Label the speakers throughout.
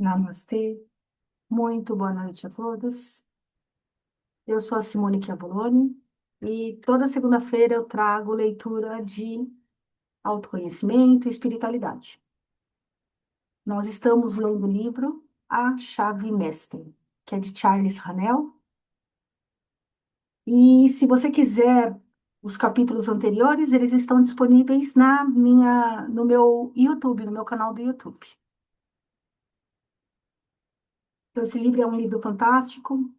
Speaker 1: Namastê, muito boa noite a todos. Eu sou a Simone Chiavoloni e toda segunda-feira eu trago leitura de autoconhecimento e espiritualidade. Nós estamos lendo o livro A Chave Mestre, que é de Charles Haanel. E se você quiser os capítulos anteriores, eles estão disponíveis no meu YouTube, no meu canal do YouTube. Então, esse livro é um livro fantástico.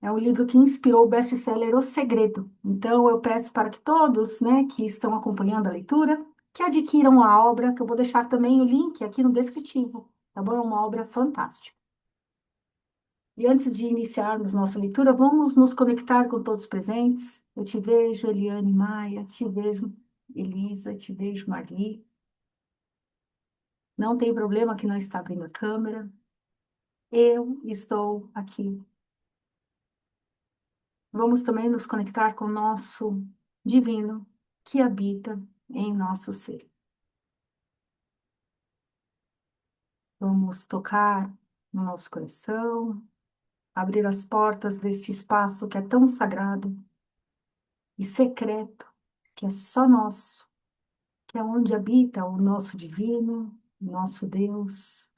Speaker 1: É um livro que inspirou o best-seller O Segredo. Então, eu peço para que todos, né, que estão acompanhando a leitura, que adquiram a obra, que eu vou deixar também o link aqui no descritivo, tá bom? É uma obra fantástica. E antes de iniciarmos nossa leitura, vamos nos conectar com todos os presentes. Eu te vejo, Eliane Maia, te vejo, Elisa, te vejo, Marli. Não tem problema que não está abrindo a câmera. Eu estou aqui. Vamos também nos conectar com o nosso divino que habita em nosso ser. Vamos tocar no nosso coração, abrir as portas deste espaço que é tão sagrado e secreto, que é só nosso, que é onde habita o nosso divino, nosso Deus,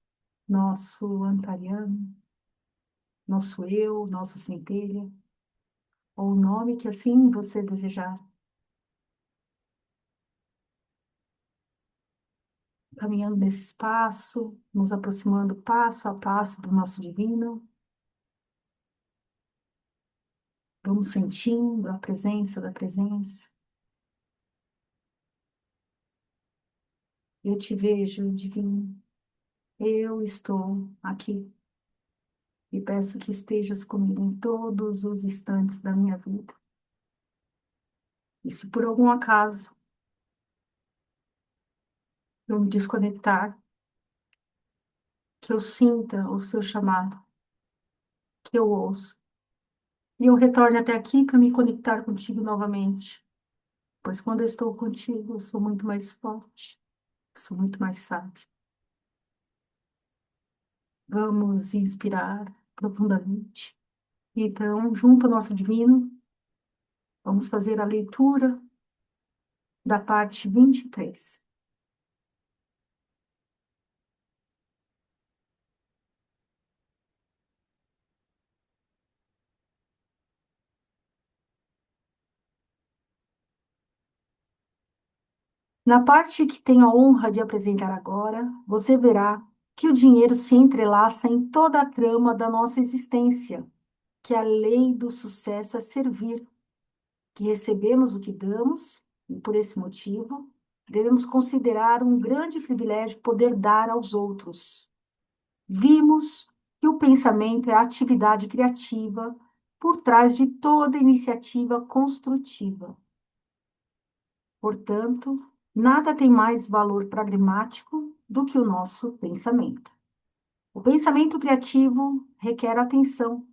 Speaker 1: nosso Antariano, nosso eu, nossa centelha, ou o nome que assim você desejar. Caminhando nesse espaço, nos aproximando passo a passo do nosso divino. Vamos sentindo a presença da presença. Eu te vejo, divino. Eu estou aqui e peço que estejas comigo em todos os instantes da minha vida. E se por algum acaso eu me desconectar, que eu sinta o seu chamado, que eu ouça, e eu retorne até aqui para me conectar contigo novamente. Pois quando eu estou contigo, eu sou muito mais forte, sou muito mais sábio. Vamos inspirar profundamente. Então, junto ao nosso divino, vamos fazer a leitura da parte 23. Na parte que tenho a honra de apresentar agora, você verá que o dinheiro se entrelaça em toda a trama da nossa existência, que a lei do sucesso é servir, que recebemos o que damos, e por esse motivo, devemos considerar um grande privilégio poder dar aos outros. Vimos que o pensamento é a atividade criativa por trás de toda iniciativa construtiva. Portanto, nada tem mais valor pragmático do que o nosso pensamento. O pensamento criativo requer atenção,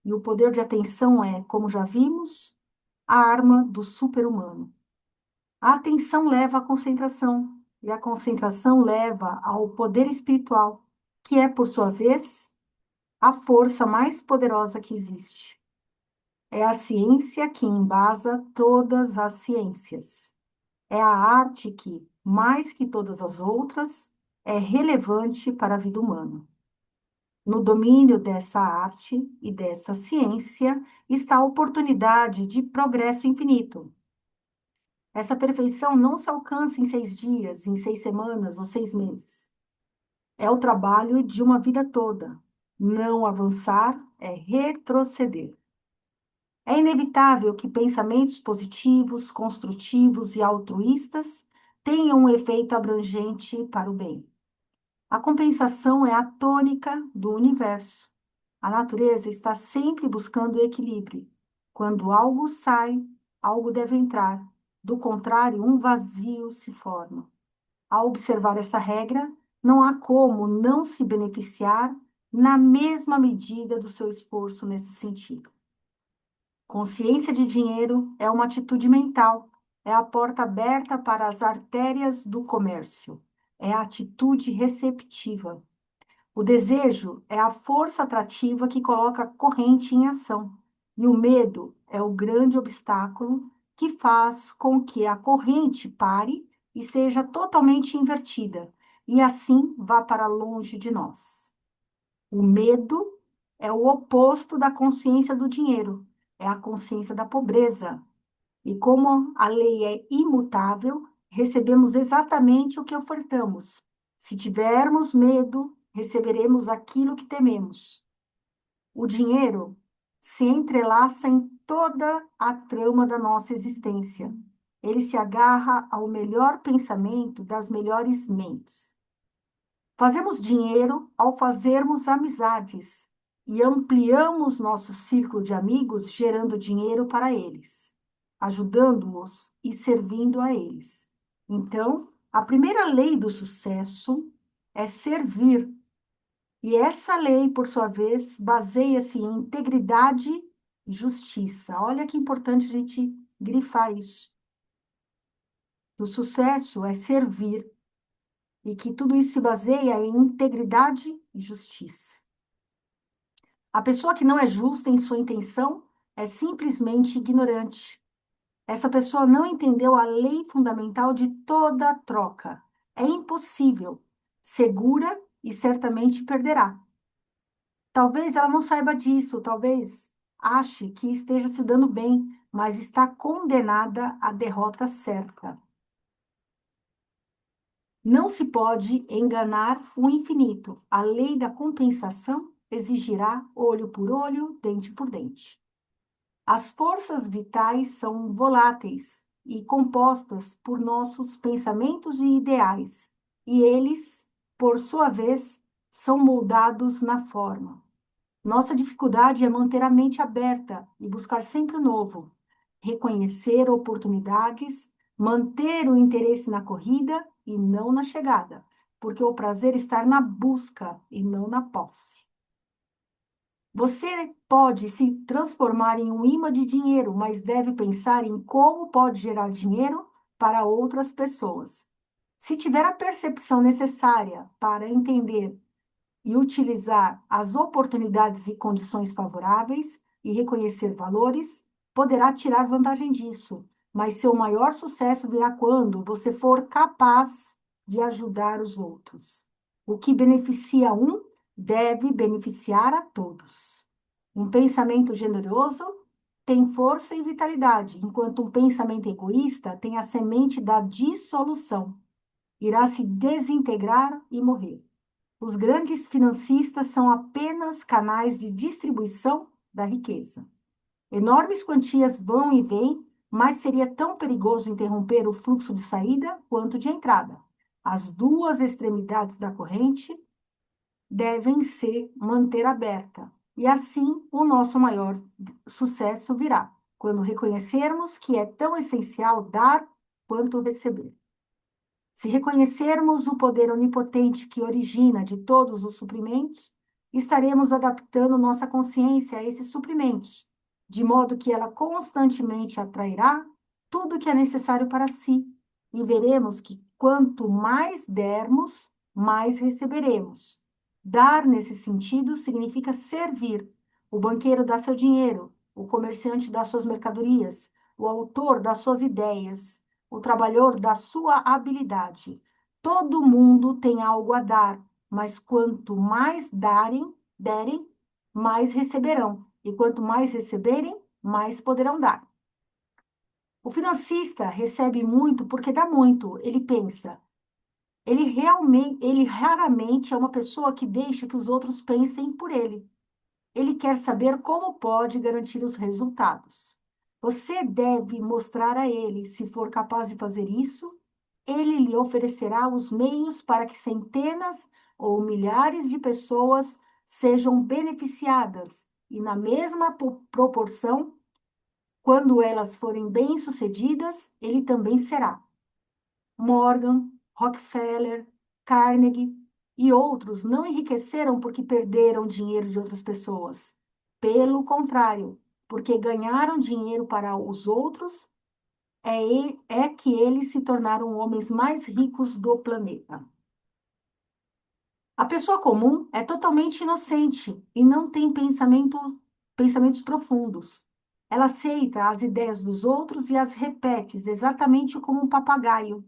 Speaker 1: e o poder de atenção é, como já vimos, a arma do super-humano. A atenção leva à concentração, e a concentração leva ao poder espiritual, que é, por sua vez, a força mais poderosa que existe. É a ciência que embasa todas as ciências. É a arte que, mais que todas as outras, é relevante para a vida humana. No domínio dessa arte e dessa ciência está a oportunidade de progresso infinito. Essa perfeição não se alcança em 6 dias, em 6 semanas ou 6 meses. É o trabalho de uma vida toda. Não avançar é retroceder. É inevitável que pensamentos positivos, construtivos e altruístas tenham um efeito abrangente para o bem. A compensação é a tônica do universo. A natureza está sempre buscando o equilíbrio. Quando algo sai, algo deve entrar. Do contrário, um vazio se forma. Ao observar essa regra, não há como não se beneficiar na mesma medida do seu esforço nesse sentido. Consciência de dinheiro é uma atitude mental, é a porta aberta para as artérias do comércio, é a atitude receptiva. O desejo é a força atrativa que coloca a corrente em ação. E o medo é o grande obstáculo que faz com que a corrente pare e seja totalmente invertida, e assim vá para longe de nós. O medo é o oposto da consciência do dinheiro, é a consciência da pobreza. E como a lei é imutável, recebemos exatamente o que ofertamos. Se tivermos medo, receberemos aquilo que tememos. O dinheiro se entrelaça em toda a trama da nossa existência. Ele se agarra ao melhor pensamento das melhores mentes. Fazemos dinheiro ao fazermos amizades e ampliamos nosso círculo de amigos, gerando dinheiro para eles, ajudando-os e servindo a eles. Então, a primeira lei do sucesso é servir. E essa lei, por sua vez, baseia-se em integridade e justiça. Olha que importante a gente grifar isso. O sucesso é servir e que tudo isso se baseia em integridade e justiça. A pessoa que não é justa em sua intenção é simplesmente ignorante. Essa pessoa não entendeu a lei fundamental de toda a troca. É impossível, segura e certamente perderá. Talvez ela não saiba disso, talvez ache que esteja se dando bem, mas está condenada à derrota certa. Não se pode enganar o infinito. A lei da compensação exigirá olho por olho, dente por dente. As forças vitais são voláteis e compostas por nossos pensamentos e ideais, e eles, por sua vez, são moldados na forma. Nossa dificuldade é manter a mente aberta e buscar sempre o novo, reconhecer oportunidades, manter o interesse na corrida e não na chegada, porque o prazer está na busca e não na posse. Você pode se transformar em um imã de dinheiro, mas deve pensar em como pode gerar dinheiro para outras pessoas. Se tiver a percepção necessária para entender e utilizar as oportunidades e condições favoráveis e reconhecer valores, poderá tirar vantagem disso, mas seu maior sucesso virá quando você for capaz de ajudar os outros. O que beneficia um deve beneficiar a todos. Um pensamento generoso tem força e vitalidade, enquanto um pensamento egoísta tem a semente da dissolução. Irá se desintegrar e morrer. Os grandes financistas são apenas canais de distribuição da riqueza. Enormes quantias vão e vêm, mas seria tão perigoso interromper o fluxo de saída quanto de entrada. As duas extremidades da corrente devem se manter aberta, e assim o nosso maior sucesso virá, quando reconhecermos que é tão essencial dar quanto receber. Se reconhecermos o poder onipotente que origina de todos os suprimentos, estaremos adaptando nossa consciência a esses suprimentos, de modo que ela constantemente atrairá tudo que é necessário para si, e veremos que quanto mais dermos, mais receberemos. Dar, nesse sentido, significa servir. O banqueiro dá seu dinheiro, o comerciante dá suas mercadorias, o autor dá suas ideias, o trabalhador da sua habilidade. Todo mundo tem algo a dar, mas quanto mais derem, mais receberão. E quanto mais receberem, mais poderão dar. O financista recebe muito porque dá muito. Ele pensa. Ele raramente é uma pessoa que deixa que os outros pensem por ele. Ele quer saber como pode garantir os resultados. Você deve mostrar a ele, se for capaz de fazer isso, ele lhe oferecerá os meios para que centenas ou milhares de pessoas sejam beneficiadas, e na mesma proporção, quando elas forem bem-sucedidas, ele também será. Morgan, Rockefeller, Carnegie e outros não enriqueceram porque perderam dinheiro de outras pessoas. Pelo contrário, porque ganharam dinheiro para os outros, é que eles se tornaram homens mais ricos do planeta. A pessoa comum é totalmente inocente e não tem pensamentos profundos. Ela aceita as ideias dos outros e as repete exatamente como um papagaio.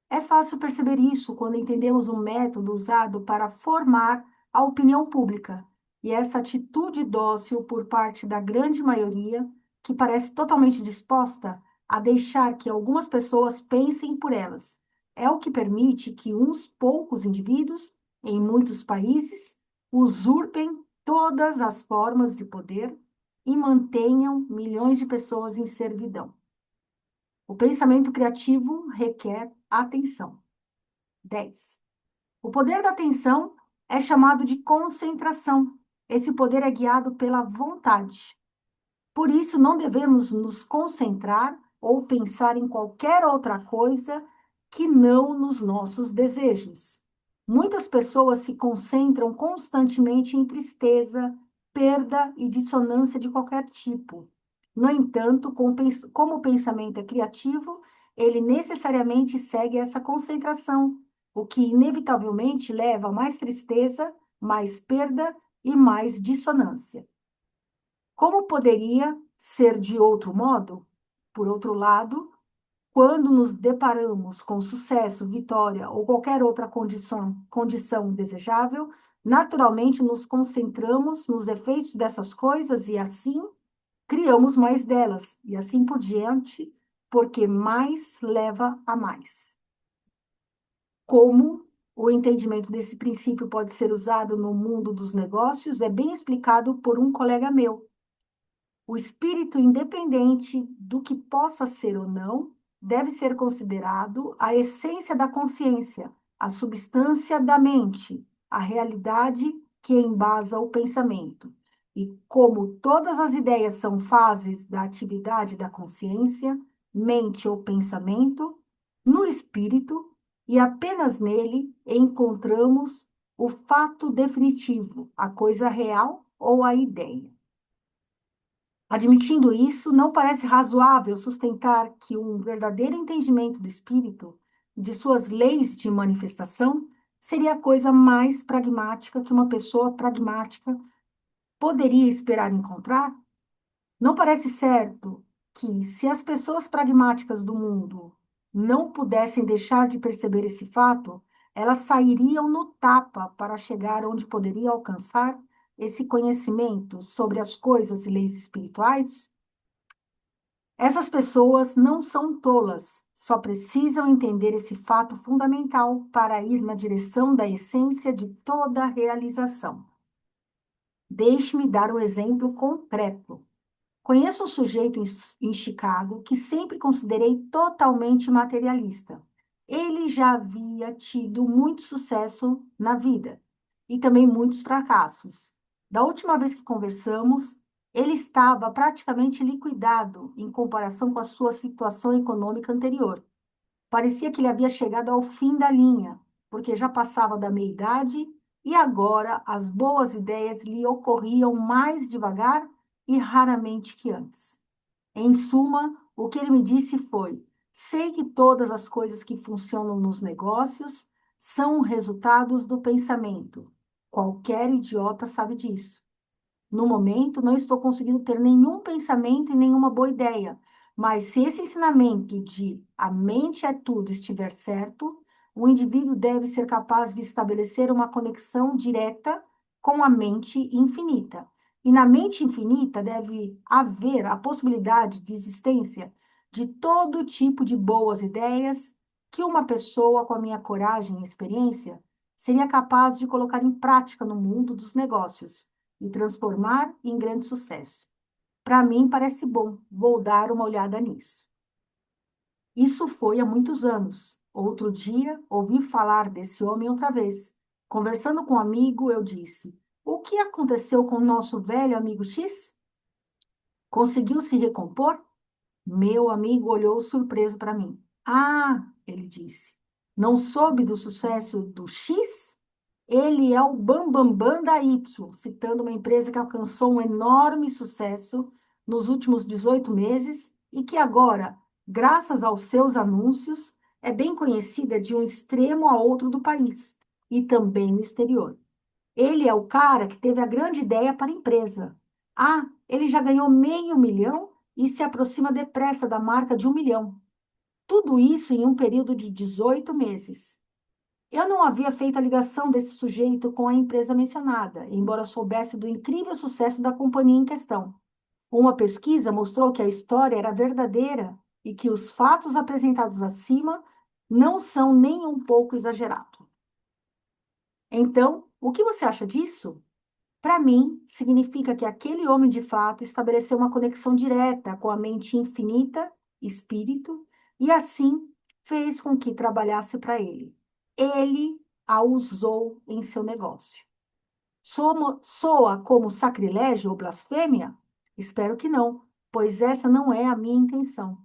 Speaker 1: É fácil perceber isso quando entendemos o método usado para formar a opinião pública. E essa atitude dócil por parte da grande maioria, que parece totalmente disposta a deixar que algumas pessoas pensem por elas, é o que permite que uns poucos indivíduos, em muitos países, usurpem todas as formas de poder e mantenham milhões de pessoas em servidão. O pensamento criativo requer atenção. 10. O poder da atenção é chamado de concentração. Esse poder é guiado pela vontade. Por isso, não devemos nos concentrar ou pensar em qualquer outra coisa que não nos nossos desejos. Muitas pessoas se concentram constantemente em tristeza, perda e dissonância de qualquer tipo. No entanto, como o pensamento é criativo, ele necessariamente segue essa concentração, o que inevitavelmente leva a mais tristeza, mais perda e mais dissonância. Como poderia ser de outro modo? Por outro lado, quando nos deparamos com sucesso, vitória ou qualquer outra condição desejável, naturalmente nos concentramos nos efeitos dessas coisas e assim criamos mais delas, e assim por diante, porque mais leva a mais. Como o entendimento desse princípio pode ser usado no mundo dos negócios é bem explicado por um colega meu. O espírito, independente do que possa ser ou não, deve ser considerado a essência da consciência, a substância da mente, a realidade que embasa o pensamento. E como todas as ideias são fases da atividade da consciência, mente ou pensamento, no espírito e apenas nele encontramos o fato definitivo, a coisa real ou a ideia. Admitindo isso, não parece razoável sustentar que um verdadeiro entendimento do espírito, de suas leis de manifestação, seria a coisa mais pragmática que uma pessoa pragmática poderia esperar encontrar? Não parece certo que, se as pessoas pragmáticas do mundo não pudessem deixar de perceber esse fato, elas sairiam no tapa para chegar onde poderia alcançar esse conhecimento sobre as coisas e leis espirituais? Essas pessoas não são tolas, só precisam entender esse fato fundamental para ir na direção da essência de toda realização. Deixe-me dar um exemplo concreto. Conheço um sujeito em Chicago que sempre considerei totalmente materialista. Ele já havia tido muito sucesso na vida e também muitos fracassos. Da última vez que conversamos, ele estava praticamente liquidado em comparação com a sua situação econômica anterior. Parecia que ele havia chegado ao fim da linha, porque já passava da meia-idade e agora as boas ideias lhe ocorriam mais devagar e raramente que antes. Em suma, o que ele me disse foi: sei que todas as coisas que funcionam nos negócios são resultados do pensamento. Qualquer idiota sabe disso. No momento, não estou conseguindo ter nenhum pensamento e nenhuma boa ideia. Mas se esse ensinamento de a mente é tudo estiver certo, o indivíduo deve ser capaz de estabelecer uma conexão direta com a mente infinita. E na mente infinita deve haver a possibilidade de existência de todo tipo de boas ideias que uma pessoa com a minha coragem e experiência seria capaz de colocar em prática no mundo dos negócios e transformar em grande sucesso. Para mim, parece bom. Vou dar uma olhada nisso. Isso foi há muitos anos. Outro dia, ouvi falar desse homem outra vez. Conversando com um amigo, eu disse: o que aconteceu com o nosso velho amigo X? Conseguiu se recompor? Meu amigo olhou surpreso para mim. Ah, ele disse, não soube do sucesso do X? Ele é o Bambambam da Y, citando uma empresa que alcançou um enorme sucesso nos últimos 18 meses e que agora, graças aos seus anúncios, é bem conhecida de um extremo a outro do país. e também no exterior. Ele é o cara que teve a grande ideia para a empresa. Ah, ele já ganhou meio milhão e se aproxima depressa da marca de 1 milhão. Tudo isso em um período de 18 meses. Eu não havia feito a ligação desse sujeito com a empresa mencionada, embora soubesse do incrível sucesso da companhia em questão. Uma pesquisa mostrou que a história era verdadeira e que os fatos apresentados acima não são nem um pouco exagerados. Então, o que você acha disso? Para mim, significa que aquele homem de fato estabeleceu uma conexão direta com a mente infinita, espírito, e assim fez com que trabalhasse para ele. Ele a usou em seu negócio. Soa como sacrilégio ou blasfêmia? Espero que não, pois essa não é a minha intenção.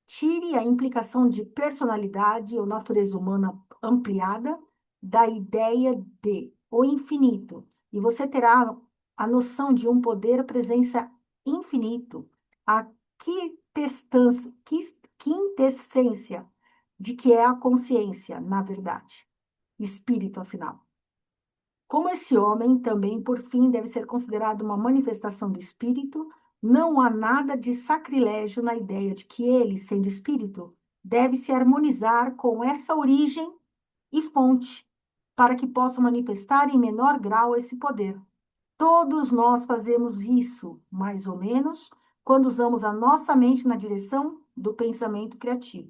Speaker 1: Tire a implicação de personalidade ou natureza humana ampliada da ideia de o infinito, e você terá a noção de um poder, presença infinito, a quintessência de que é a consciência, na verdade, espírito, afinal. Como esse homem também, por fim, deve ser considerado uma manifestação do espírito, não há nada de sacrilégio na ideia de que ele, sendo espírito, deve se harmonizar com essa origem e fonte, para que possa manifestar em menor grau esse poder. Todos nós fazemos isso, mais ou menos, quando usamos a nossa mente na direção do pensamento criativo.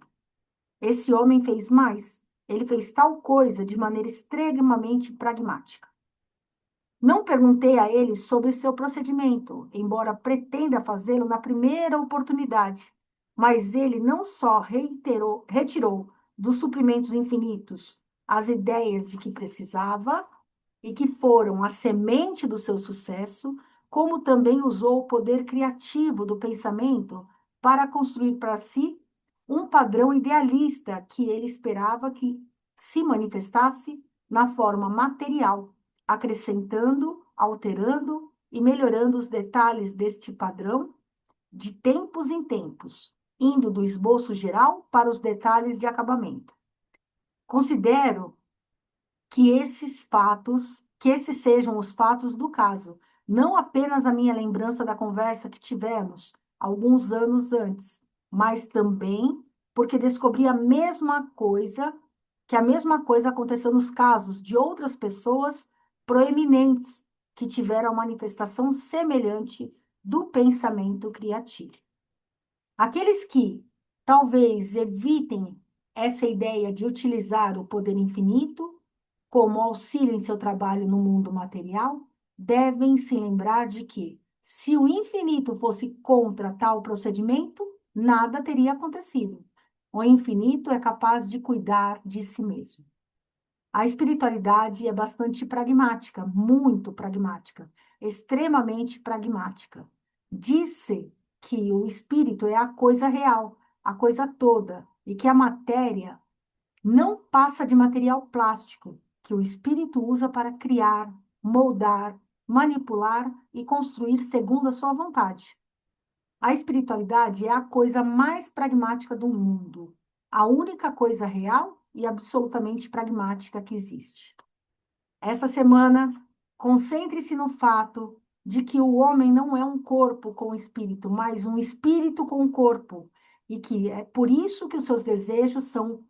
Speaker 1: Esse homem fez mais. Ele fez tal coisa de maneira extremamente pragmática. Não perguntei a ele sobre seu procedimento, embora pretenda fazê-lo na primeira oportunidade, mas ele não só retirou dos suprimentos infinitos as ideias de que precisava e que foram a semente do seu sucesso, como também usou o poder criativo do pensamento para construir para si um padrão idealista que ele esperava que se manifestasse na forma material, acrescentando, alterando e melhorando os detalhes deste padrão de tempos em tempos, indo do esboço geral para os detalhes de acabamento. Considero que esses sejam os fatos do caso, não apenas a minha lembrança da conversa que tivemos alguns anos antes, mas também porque descobri que a mesma coisa aconteceu nos casos de outras pessoas proeminentes que tiveram a manifestação semelhante do pensamento criativo. Aqueles que talvez evitem essa ideia de utilizar o poder infinito como auxílio em seu trabalho no mundo material, devem se lembrar de que, se o infinito fosse contra tal procedimento, nada teria acontecido. O infinito é capaz de cuidar de si mesmo. A espiritualidade é bastante pragmática, muito pragmática, extremamente pragmática. Disse que o espírito é a coisa real, a coisa toda, e que a matéria não passa de material plástico que o espírito usa para criar, moldar, manipular e construir segundo a sua vontade. A espiritualidade é a coisa mais pragmática do mundo, a única coisa real e absolutamente pragmática que existe. Essa semana, concentre-se no fato de que o homem não é um corpo com espírito, mas um espírito com corpo, e que é por isso que os seus desejos são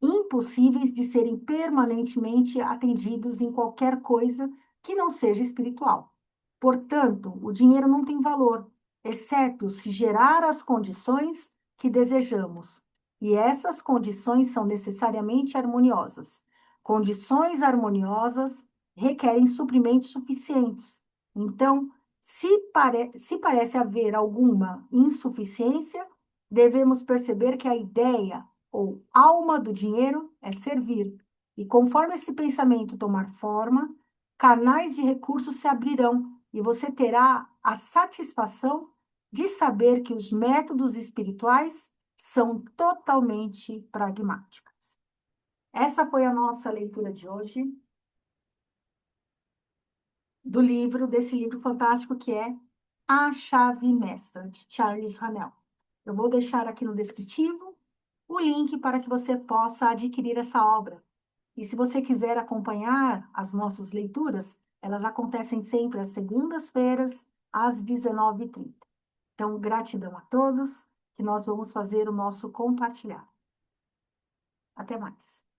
Speaker 1: impossíveis de serem permanentemente atendidos em qualquer coisa que não seja espiritual. Portanto, o dinheiro não tem valor, exceto se gerar as condições que desejamos. E essas condições são necessariamente harmoniosas. Condições harmoniosas requerem suprimentos suficientes. Então, se parece haver alguma insuficiência, devemos perceber que a ideia ou alma do dinheiro é servir. E conforme esse pensamento tomar forma, canais de recursos se abrirão e você terá a satisfação de saber que os métodos espirituais são totalmente pragmáticos. Essa foi a nossa leitura de hoje desse livro fantástico que é A Chave Mestra, de Charles Haanel. Eu vou deixar aqui no descritivo o link para que você possa adquirir essa obra. E se você quiser acompanhar as nossas leituras, elas acontecem sempre às segundas-feiras, às 19h30. Então, gratidão a todos, que nós vamos fazer o nosso compartilhar. Até mais.